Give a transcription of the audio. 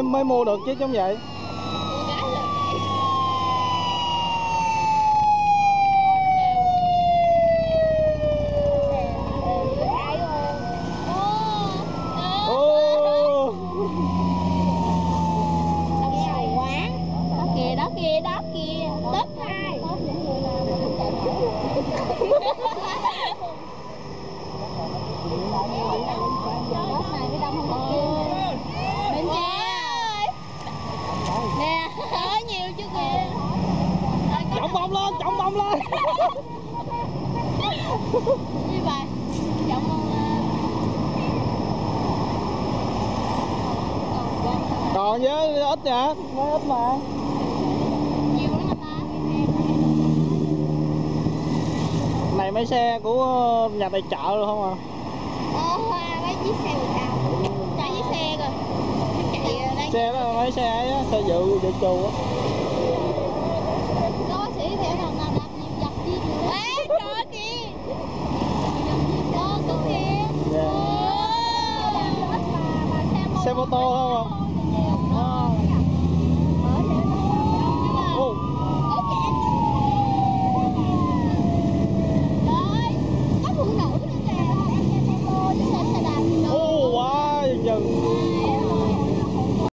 mới mua được chứ giống vậy. Đó kìa tớp hai bên cha nè ở nhiều chứ kìa. Trọng bông lên như vậy trọng bông lên còn với ít nha, mới ít mà nhiều lắm anh ta. này mấy xe của nhà tài trợ rồi không à? Mấy chiếc xe một cao mấy chiếc xe rồi chạy đang Xe đó là mấy xe ấy á, xe dự trù á. có bác sĩ theo nào đạp nhiều dập gì ê trời kìa có kìa Xe mô tô không à?